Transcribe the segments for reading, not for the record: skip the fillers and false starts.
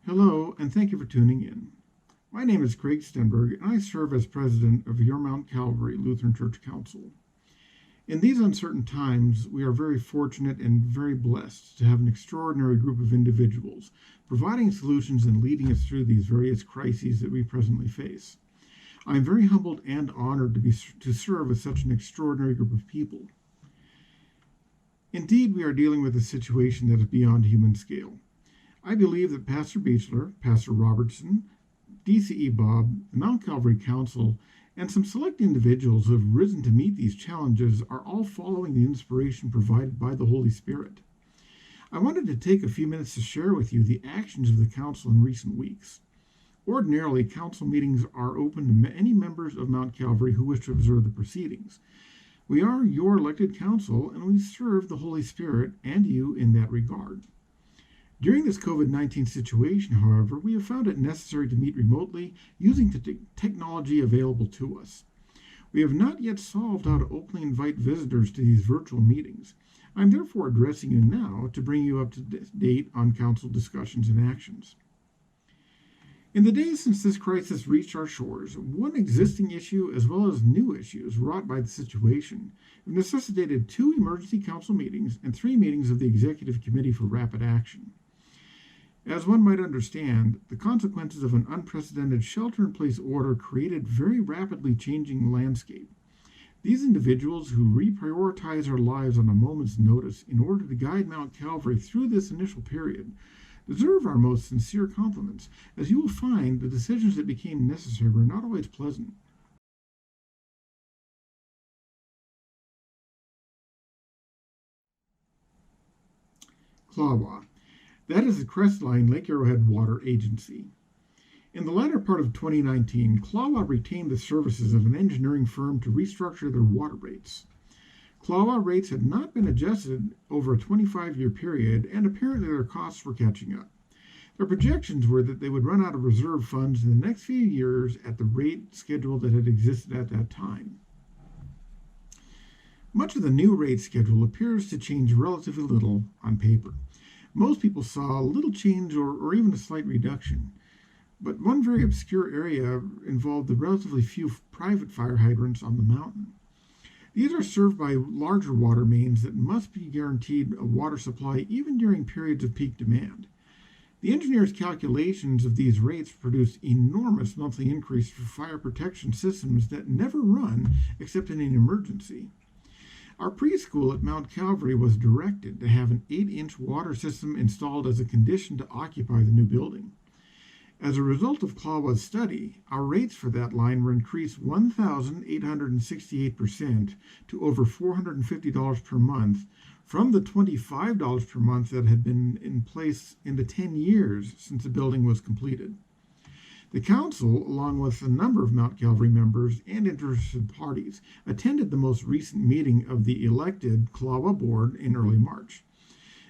Hello, and thank you for tuning in. My name is Craig Stenberg, and I serve as president of your Mount Calvary Lutheran Church Council. In these uncertain times, we are very fortunate and very blessed to have an extraordinary group of individuals providing solutions and leading us through these various crises that we presently face. I am very humbled and honored to serve with such an extraordinary group of people. Indeed, we are dealing with a situation that is beyond human scale. I believe that Pastor Buecheler, Pastor Robertson, DCE Bob, the Mount Calvary Council, and some select individuals who have risen to meet these challenges are all following the inspiration provided by the Holy Spirit. I wanted to take a few minutes to share with you the actions of the Council in recent weeks. Ordinarily, Council meetings are open to any members of Mount Calvary who wish to observe the proceedings. We are your elected Council, and we serve the Holy Spirit and you in that regard. During this COVID-19 situation, however, we have found it necessary to meet remotely using the technology available to us. We have not yet solved how to openly invite visitors to these virtual meetings. I'm therefore addressing you now to bring you up to date on Council discussions and actions. In the days since this crisis reached our shores, one existing issue as well as new issues wrought by the situation have necessitated 2 emergency council meetings and 3 meetings of the Executive Committee for Rapid Action. As one might understand, the consequences of an unprecedented shelter-in-place order created very rapidly changing landscape. These individuals who reprioritize our lives on a moment's notice in order to guide Mount Calvary through this initial period deserve our most sincere compliments, as you will find the decisions that became necessary were not always pleasant. CLAWA. That is the Crestline Lake Arrowhead Water Agency. In the latter part of 2019, CLAWA retained the services of an engineering firm to restructure their water rates. CLAWA rates had not been adjusted over a 25-year period, and apparently their costs were catching up. Their projections were that they would run out of reserve funds in the next few years at the rate schedule that had existed at that time. Much of the new rate schedule appears to change relatively little on paper. Most people saw little change or even a slight reduction. But one very obscure area involved the relatively few private fire hydrants on the mountain. These are served by larger water mains that must be guaranteed a water supply even during periods of peak demand. The engineers' calculations of these rates produce enormous monthly increase for fire protection systems that never run except in an emergency. Our preschool at Mount Calvary was directed to have an 8-inch water system installed as a condition to occupy the new building. As a result of CLAWA's study, our rates for that line were increased 1,868% to over $450 per month from the $25 per month that had been in place in the 10 years since the building was completed. The Council, along with a number of Mount Calvary members and interested parties, attended the most recent meeting of the elected CLAWA board in early March.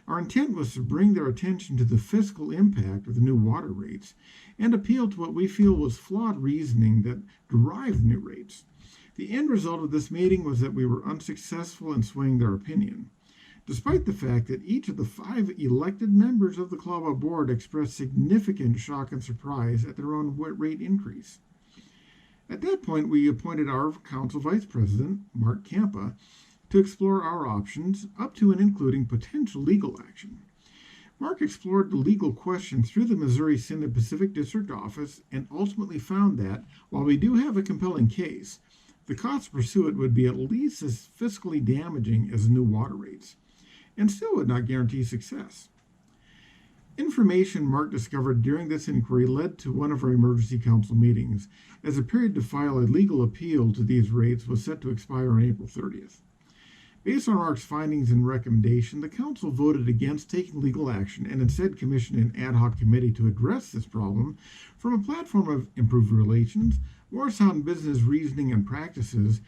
Our intent was to bring their attention to the fiscal impact of the new water rates and appeal to what we feel was flawed reasoning that derived the new rates. The end result of this meeting was that we were unsuccessful in swaying their opinion, despite the fact that each of the 5 elected members of the CLAWA board expressed significant shock and surprise at their own rate increase. At that point, we appointed our council vice president, Mark Campa, to explore our options, up to and including potential legal action. Mark explored the legal question through the Missouri Synod Pacific District Office and ultimately found that, while we do have a compelling case, the cost to pursue it would be at least as fiscally damaging as new water rates, and still would not guarantee success. Information Mark discovered during this inquiry led to one of our emergency council meetings, as a period to file a legal appeal to these rates was set to expire on April 30th. Based on Mark's findings and recommendation, the Council voted against taking legal action and instead commissioned an ad hoc committee to address this problem from a platform of improved relations, more sound business reasoning and practices,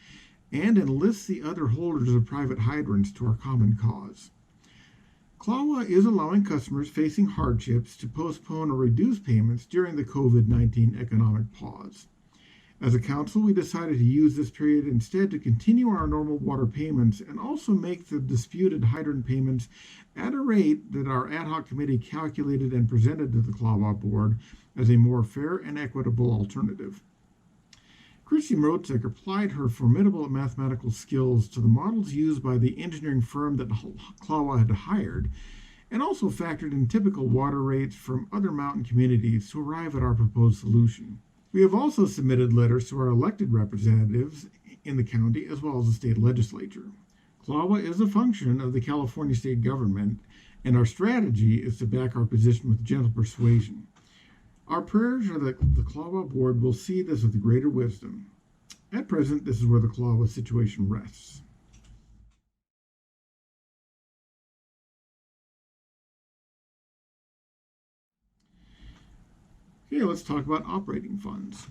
and enlist the other holders of private hydrants to our common cause. CLAWA is allowing customers facing hardships to postpone or reduce payments during the COVID-19 economic pause. As a council, we decided to use this period instead to continue our normal water payments and also make the disputed hydrant payments at a rate that our ad hoc committee calculated and presented to the CLAWA board as a more fair and equitable alternative. Christy Mrotzek applied her formidable mathematical skills to the models used by the engineering firm that CLAWA had hired, and also factored in typical water rates from other mountain communities to arrive at our proposed solution. We have also submitted letters to our elected representatives in the county as well as the state legislature. CLAWA is a function of the California state government, and our strategy is to back our position with gentle persuasion. Our prayers are that the CLAWA board will see this with greater wisdom. At present, this is where the CLAWA situation rests. Okay, let's talk about operating funds.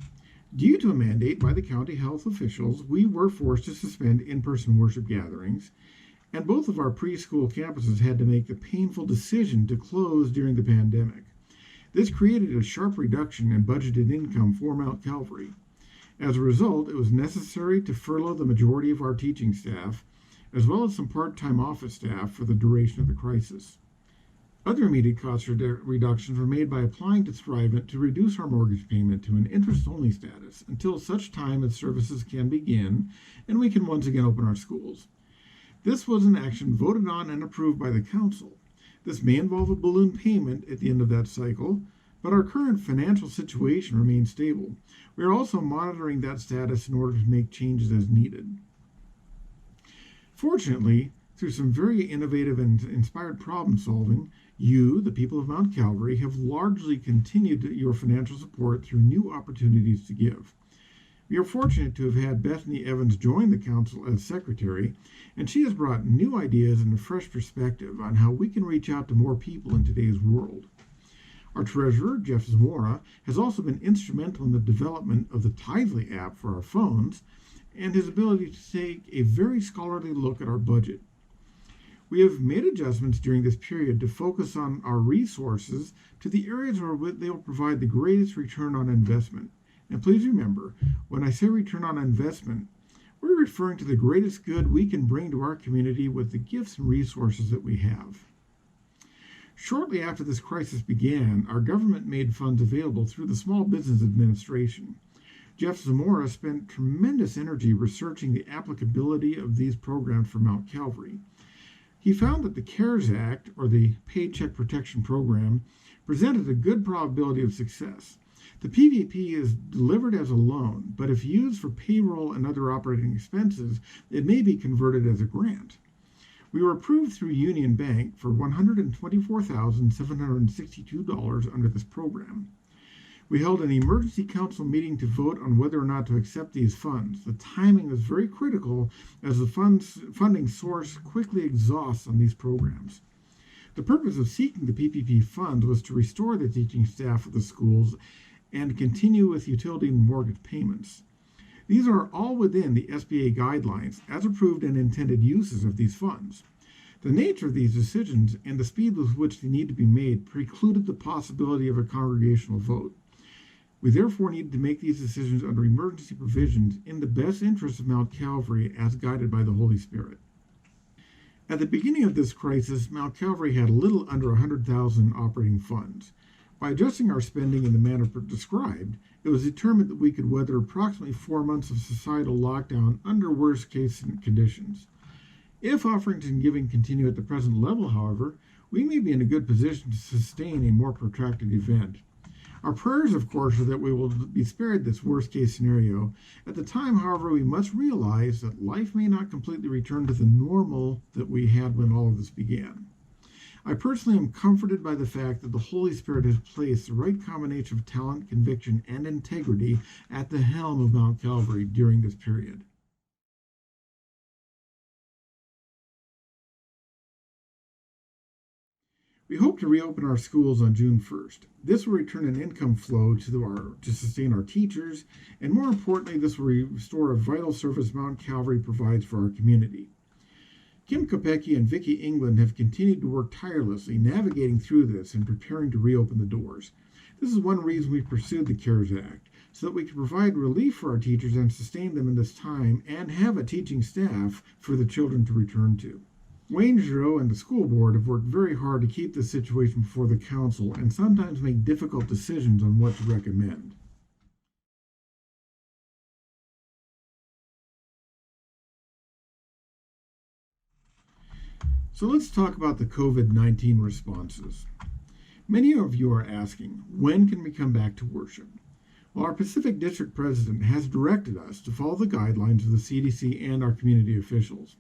Due to a mandate by the county health officials, we were forced to suspend in-person worship gatherings, and both of our preschool campuses had to make the painful decision to close during the pandemic. This created a sharp reduction in budgeted income for Mount Calvary. As a result, it was necessary to furlough the majority of our teaching staff, as well as some part-time office staff for the duration of the crisis. Other immediate cost reductions were made by applying to Thrivent to reduce our mortgage payment to an interest-only status until such time as services can begin and we can once again open our schools. This was an action voted on and approved by the council. This may involve a balloon payment at the end of that cycle, but our current financial situation remains stable. We are also monitoring that status in order to make changes as needed. Fortunately, through some very innovative and inspired problem solving, you, the people of Mount Calvary, have largely continued your financial support through new opportunities to give. We are fortunate to have had Bethany Evans join the council as secretary, and she has brought new ideas and a fresh perspective on how we can reach out to more people in today's world. Our treasurer, Jeff Zamora, has also been instrumental in the development of the Tithely app for our phones and his ability to take a very scholarly look at our budget. We have made adjustments during this period to focus on our resources to the areas where they will provide the greatest return on investment. And please remember, when I say return on investment, we're referring to the greatest good we can bring to our community with the gifts and resources that we have. Shortly after this crisis began, our government made funds available through the Small Business Administration. Jeff Zamora spent tremendous energy researching the applicability of these programs for Mount Calvary. He found that the CARES Act, or the Paycheck Protection Program, presented a good probability of success. The PPP is delivered as a loan, but if used for payroll and other operating expenses, it may be converted as a grant. We were approved through Union Bank for $124,762 under this program. We held an emergency council meeting to vote on whether or not to accept these funds. The timing was very critical as the funding source quickly exhausts on these programs. The purpose of seeking the PPP funds was to restore the teaching staff of the schools and continue with utility and mortgage payments. These are all within the SBA guidelines as approved and intended uses of these funds. The nature of these decisions and the speed with which they need to be made precluded the possibility of a congregational vote. We therefore needed to make these decisions under emergency provisions in the best interest of Mount Calvary as guided by the Holy Spirit. At the beginning of this crisis, Mount Calvary had a little under $100,000 operating funds. By adjusting our spending in the manner described, it was determined that we could weather approximately 4 months of societal lockdown under worst-case conditions. If offerings and giving continue at the present level, however, we may be in a good position to sustain a more protracted event. Our prayers, of course, are that we will be spared this worst-case scenario. At the time, however, we must realize that life may not completely return to the normal that we had when all of this began. I personally am comforted by the fact that the Holy Spirit has placed the right combination of talent, conviction, and integrity at the helm of Mount Calvary during this period. We hope to reopen our schools on June 1st. This will return an income flow to sustain our teachers, and more importantly, this will restore a vital service Mount Calvary provides for our community. Kim Kopecki and Vicki England have continued to work tirelessly navigating through this and preparing to reopen the doors. This is one reason we pursued the CARES Act, so that we can provide relief for our teachers and sustain them in this time and have a teaching staff for the children to return to. Wayne Giroux and the school board have worked very hard to keep this situation before the council and sometimes make difficult decisions on what to recommend. So let's talk about the COVID-19 responses. Many of you are asking, when can we come back to worship? Well, our Pacific District President has directed us to follow the guidelines of the CDC and our community officials.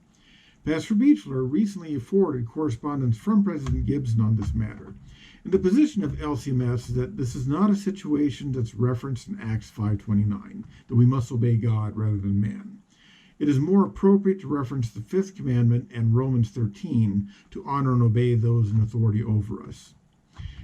Pastor Buecheler recently forwarded correspondence from President Gibson on this matter. And the position of LCMS is that this is not a situation that's referenced in Acts 5:29, that we must obey God rather than man. It is more appropriate to reference the fifth commandment and Romans 13 to honor and obey those in authority over us.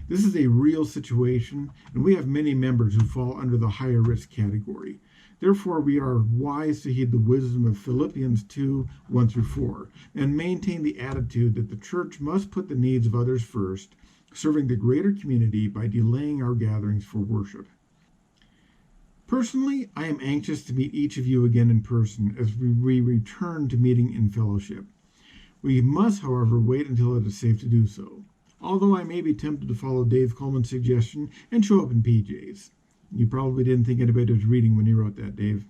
This is a real situation, and we have many members who fall under the higher risk category. Therefore, we are wise to heed the wisdom of Philippians 2:1-4, and maintain the attitude that the church must put the needs of others first, serving the greater community by delaying our gatherings for worship. Personally, I am anxious to meet each of you again in person as we return to meeting in fellowship. We must, however, wait until it is safe to do so, although I may be tempted to follow Dave Coleman's suggestion and show up in PJs. You probably didn't think anybody was reading when you wrote that, Dave.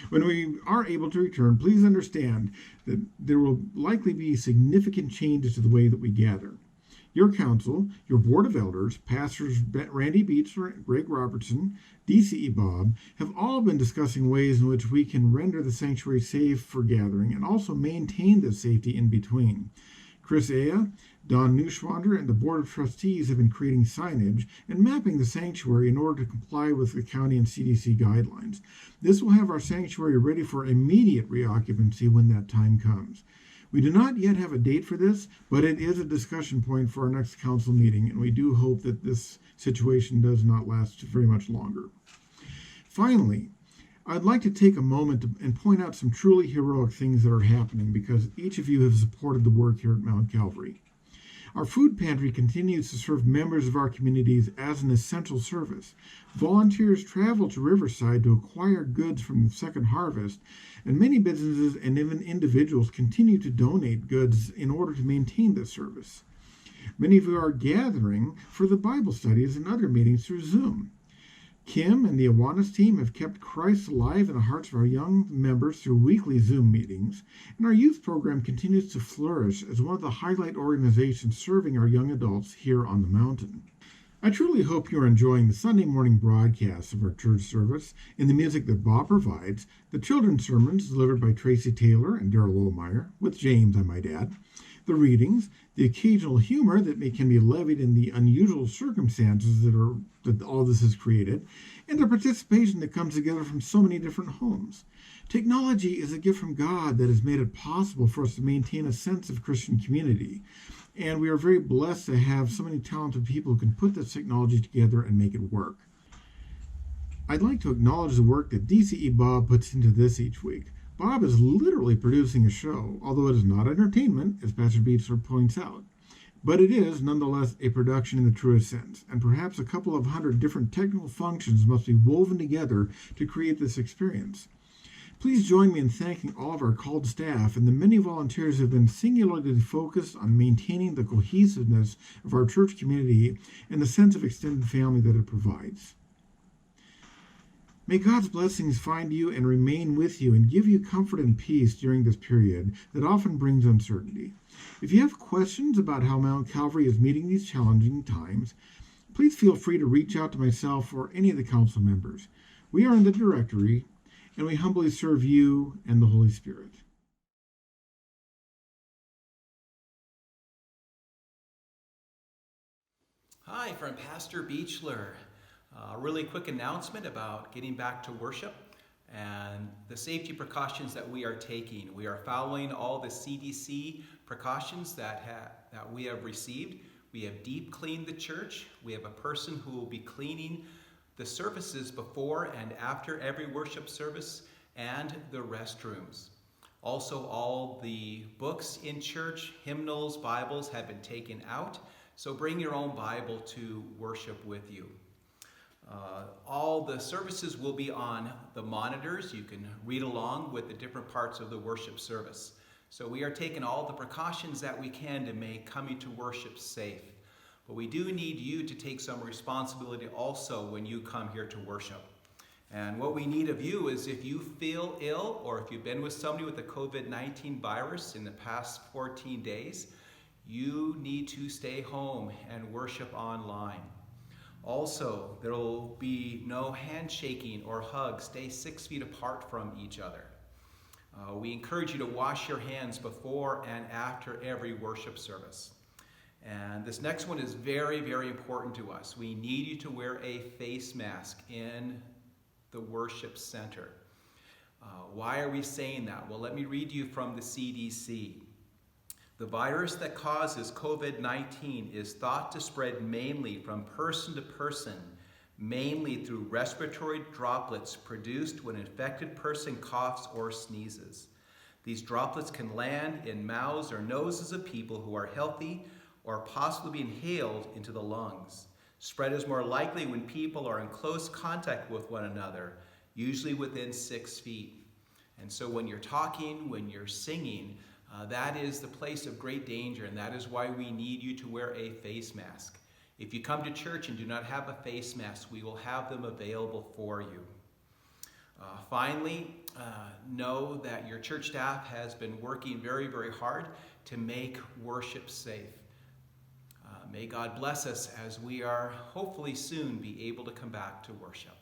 When we are able to return, please understand that there will likely be significant changes to the way that we gather. Your council, your board of elders, Pastors Randy Buecheler, Greg Robertson, DCE Bob, have all been discussing ways in which we can render the sanctuary safe for gathering and also maintain the safety in between. Chris Aya, Don Neuschwander, and the Board of Trustees have been creating signage and mapping the sanctuary in order to comply with the county and CDC guidelines. This will have our sanctuary ready for immediate reoccupancy when that time comes. We do not yet have a date for this, but it is a discussion point for our next council meeting, and we do hope that this situation does not last very much longer. Finally, I'd like to take a moment and point out some truly heroic things that are happening because each of you have supported the work here at Mount Calvary. Our food pantry continues to serve members of our communities as an essential service. Volunteers travel to Riverside to acquire goods from the Second Harvest, and many businesses and even individuals continue to donate goods in order to maintain this service. Many of you are gathering for the Bible studies and other meetings through Zoom. Kim and the Awanas team have kept Christ alive in the hearts of our young members through weekly Zoom meetings, and our youth program continues to flourish as one of the highlight organizations serving our young adults here on the mountain. I truly hope you are enjoying the Sunday morning broadcasts of our church service and the music that Bob provides, the children's sermons delivered by Tracy Taylor and Daryl Lohmeyer, with James, I might add, the readings, the occasional humor that can be levied in the unusual circumstances that all this has created, and the participation that comes together from so many different homes. Technology is a gift from God that has made it possible for us to maintain a sense of Christian community, and we are very blessed to have so many talented people who can put this technology together and make it work. I'd like to acknowledge the work that DCE Bob puts into this each week. Bob is literally producing a show, although it is not entertainment, as Pastor Buecheler points out. But it is, nonetheless, a production in the truest sense, and perhaps a couple of hundred different technical functions must be woven together to create this experience. Please join me in thanking all of our called staff and the many volunteers who have been singularly focused on maintaining the cohesiveness of our church community and the sense of extended family that it provides. May God's blessings find you and remain with you and give you comfort and peace during this period that often brings uncertainty. If you have questions about how Mount Calvary is meeting these challenging times, please feel free to reach out to myself or any of the council members. We are in the directory, and we humbly serve you and the Holy Spirit. Hi, from Pastor Buecheler. A really quick announcement about getting back to worship and the safety precautions that we are taking. We are following all the CDC precautions that we have received. We have deep cleaned the church. We have a person who will be cleaning the services before and after every worship service and the restrooms. Also, all the books in church, hymnals, Bibles have been taken out. So bring your own Bible to worship with you. All the services will be on the monitors. You can read along with the different parts of the worship service. So we are taking all the precautions that we can to make coming to worship safe. But we do need you to take some responsibility also when you come here to worship. And what we need of you is if you feel ill or if you've been with somebody with the COVID-19 virus in the past 14 days, you need to stay home and worship online. Also, there will be no handshaking or hugs. Stay 6 feet apart from each other. We encourage you to wash your hands before and after every worship service. And this next one is very, very important to us. We need you to wear a face mask in the worship center. Why are we saying that? Well, let me read you from the CDC. The virus that causes COVID-19 is thought to spread mainly from person to person, mainly through respiratory droplets produced when an infected person coughs or sneezes. These droplets can land in mouths or noses of people who are healthy or possibly be inhaled into the lungs. Spread is more likely when people are in close contact with one another, usually within 6 feet. And so when you're talking, when you're singing, that is the place of great danger, and that is why we need you to wear a face mask. If you come to church and do not have a face mask, we will have them available for you. Finally, know that your church staff has been working very, very hard to make worship safe. May God bless us as we are hopefully soon be able to come back to worship.